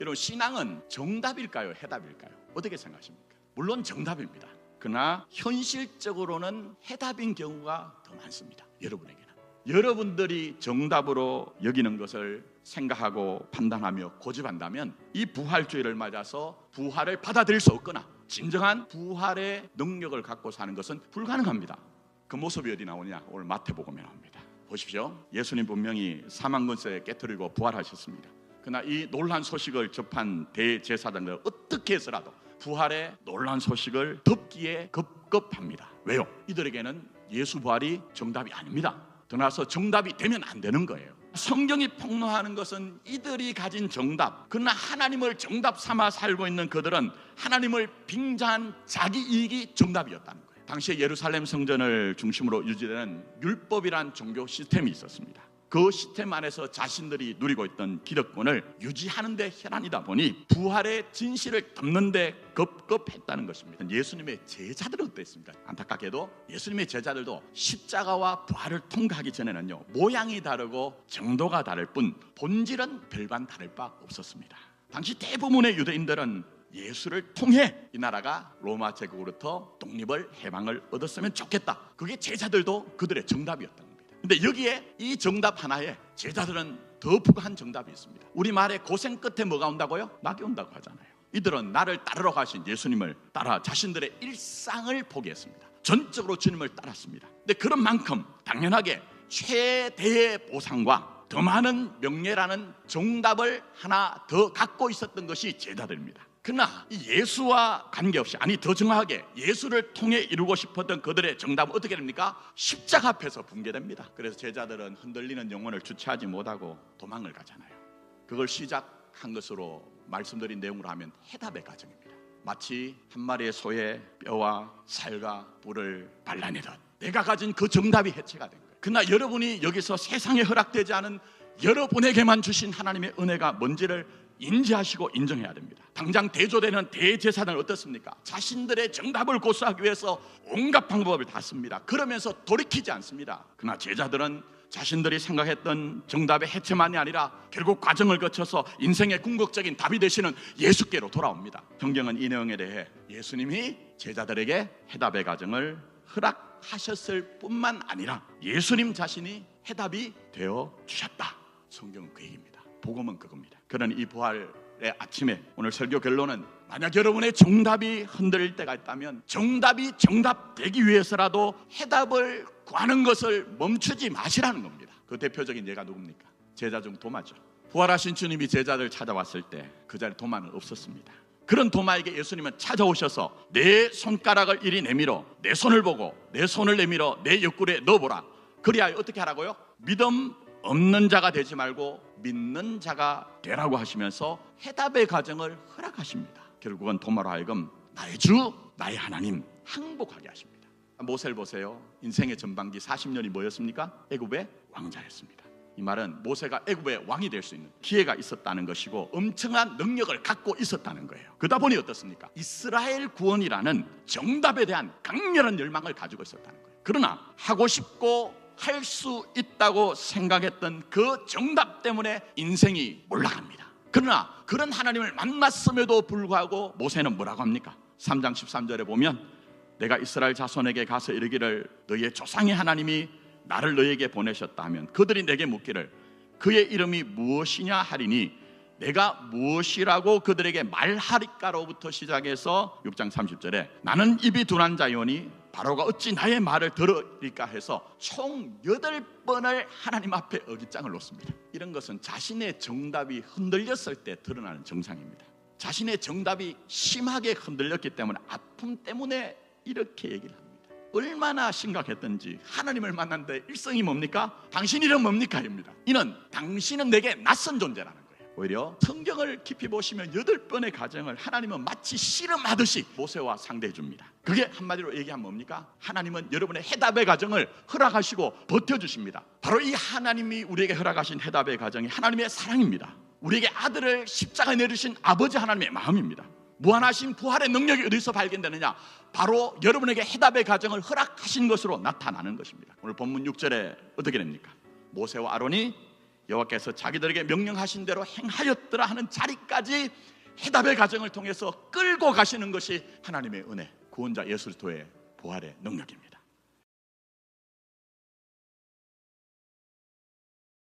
여러분, 신앙은 정답일까요? 해답일까요? 어떻게 생각하십니까? 물론 정답입니다. 그러나 현실적으로는 해답인 경우가 더 많습니다. 여러분에게는. 여러분들이 정답으로 여기는 것을 생각하고 판단하며 고집한다면 이 부활주의를 맞아서 부활을 받아들일 수 없거나 진정한 부활의 능력을 갖고 사는 것은 불가능합니다. 그 모습이 어디 나오냐? 오늘 마태복음에 나옵니다. 보십시오. 예수님 분명히 사망권세 깨뜨리고 부활하셨습니다. 그러나 이 놀란 소식을 접한 대제사장들 어떻게 해서라도 부활의 놀란 소식을 덮기에 급급합니다. 왜요? 이들에게는 예수 부활이 정답이 아닙니다. 더 나아가서 정답이 되면 안 되는 거예요. 성경이 폭로하는 것은 이들이 가진 정답, 그러나 하나님을 정답 삼아 살고 있는 그들은 하나님을 빙자한 자기 이익이 정답이었다는 거예요. 당시에 예루살렘 성전을 중심으로 유지되는 율법이란 종교 시스템이 있었습니다. 그 시스템 안에서 자신들이 누리고 있던 기득권을 유지하는 데 혈안이다 보니 부활의 진실을 덮는 데 급급했다는 것입니다. 예수님의 제자들은 어땠습니까? 안타깝게도 예수님의 제자들도 십자가와 부활을 통과하기 전에는요, 모양이 다르고 정도가 다를 뿐 본질은 별반 다를 바 없었습니다. 당시 대부분의 유대인들은 예수를 통해 이 나라가 로마 제국으로부터 독립을 해방을 얻었으면 좋겠다. 그게 제자들도 그들의 정답이었던 겁니다. 근데 여기에 이 정답 하나에 제자들은 더 부가한 정답이 있습니다. 우리말에 고생 끝에 뭐가 온다고요? 낙이 온다고 하잖아요. 이들은 나를 따르러 가신 예수님을 따라 자신들의 일상을 포기했습니다. 전적으로 주님을 따랐습니다. 근데 그런 만큼 당연하게 최대의 보상과 더 많은 명예라는 정답을 하나 더 갖고 있었던 것이 제자들입니다. 그러나 이 예수와 관계없이, 아니 더 정확하게 예수를 통해 이루고 싶었던 그들의 정답은 어떻게 됩니까? 십자가 앞에서 붕괴됩니다. 그래서 제자들은 흔들리는 영혼을 주체하지 못하고 도망을 가잖아요. 그걸 시작한 것으로 말씀드린 내용으로 하면 해답의 과정입니다. 마치 한 마리의 소의 뼈와 살과 뿔을 발라내듯 내가 가진 그 정답이 해체가 된 거예요. 그러나 여러분이 여기서 세상에 허락되지 않은 여러분에게만 주신 하나님의 은혜가 뭔지를 인지하시고 인정해야 됩니다. 당장 대조되는 대제사장은 어떻습니까? 자신들의 정답을 고수하기 위해서 온갖 방법을 다 씁니다. 그러면서 돌이키지 않습니다. 그러나 제자들은 자신들이 생각했던 정답의 해체만이 아니라 결국 과정을 거쳐서 인생의 궁극적인 답이 되시는 예수께로 돌아옵니다. 성경은 이 내용에 대해 예수님이 제자들에게 해답의 과정을 허락하셨을 뿐만 아니라 예수님 자신이 해답이 되어 주셨다. 성경은 그 얘기입니다. 복음은 그겁니다. 그런 이 부활의 아침에 오늘 설교 결론은, 만약 여러분의 정답이 흔들릴 때가 있다면 정답이 정답되기 위해서라도 해답을 구하는 것을 멈추지 마시라는 겁니다. 그 대표적인 예가 누굽니까? 제자 중 도마죠. 부활하신 주님이 제자들 찾아왔을 때 그 자리에 도마는 없었습니다. 그런 도마에게 예수님은 찾아오셔서 내 손가락을 이리 내밀어 내 손을 보고 내 손을 내밀어 내 옆구리에 넣어보라. 그리하여 어떻게 하라고요? 믿음 없는 자가 되지 말고 믿는 자가 되라고 하시면서 해답의 과정을 허락하십니다. 결국은 도마로 하여금 나의 주, 나의 하나님 항복하게 하십니다. 모세를 보세요. 인생의 전반기 40년이 뭐였습니까? 애굽의 왕자였습니다. 이 말은 모세가 애굽의 왕이 될 수 있는 기회가 있었다는 것이고 엄청난 능력을 갖고 있었다는 거예요. 그러다 보니 어떻습니까? 이스라엘 구원이라는 정답에 대한 강렬한 열망을 가지고 있었다는 거예요. 그러나 하고 싶고 할 수 있다고 생각했던 그 정답 때문에 인생이 올라갑니다. 그러나 그런 하나님을 만났음에도 불구하고 모세는 뭐라고 합니까? 3장 13절에 보면 내가 이스라엘 자손에게 가서 이르기를 너희의 조상의 하나님이 나를 너희에게 보내셨다 하면 그들이 내게 묻기를 그의 이름이 무엇이냐 하리니 내가 무엇이라고 그들에게 말하리까로부터 시작해서 6장 30절에 나는 입이 둔한 자이오니 바로가 어찌 나의 말을 들으리까 해서 총 8번을 하나님 앞에 어깃장을 놓습니다. 이런 것은 자신의 정답이 흔들렸을 때 드러나는 정상입니다. 자신의 정답이 심하게 흔들렸기 때문에 아픔 때문에 이렇게 얘기를 합니다. 얼마나 심각했던지 하나님을 만났는데 일성이 뭡니까? 당신 이름 뭡니까? 입니다. 이는 당신은 내게 낯선 존재라는 거예요. 오히려 성경을 깊이 보시면 8번의 가정을 하나님은 마치 씨름하듯이 모세와 상대해 줍니다. 그게 한마디로 얘기하면 뭡니까? 하나님은 여러분의 해답의 가정을 허락하시고 버텨주십니다. 바로 이 하나님이 우리에게 허락하신 해답의 가정이 하나님의 사랑입니다. 우리에게 아들을 십자가에 내리신 아버지 하나님의 마음입니다. 무한하신 부활의 능력이 어디서 발견되느냐? 바로 여러분에게 해답의 가정을 허락하신 것으로 나타나는 것입니다. 오늘 본문 6절에 어떻게 됩니까? 모세와 아론이 여호와께서 자기들에게 명령하신 대로 행하였더라 하는 자리까지 해답의 과정을 통해서 끌고 가시는 것이 하나님의 은혜, 구원자 예수 그리스도의 부활의 능력입니다.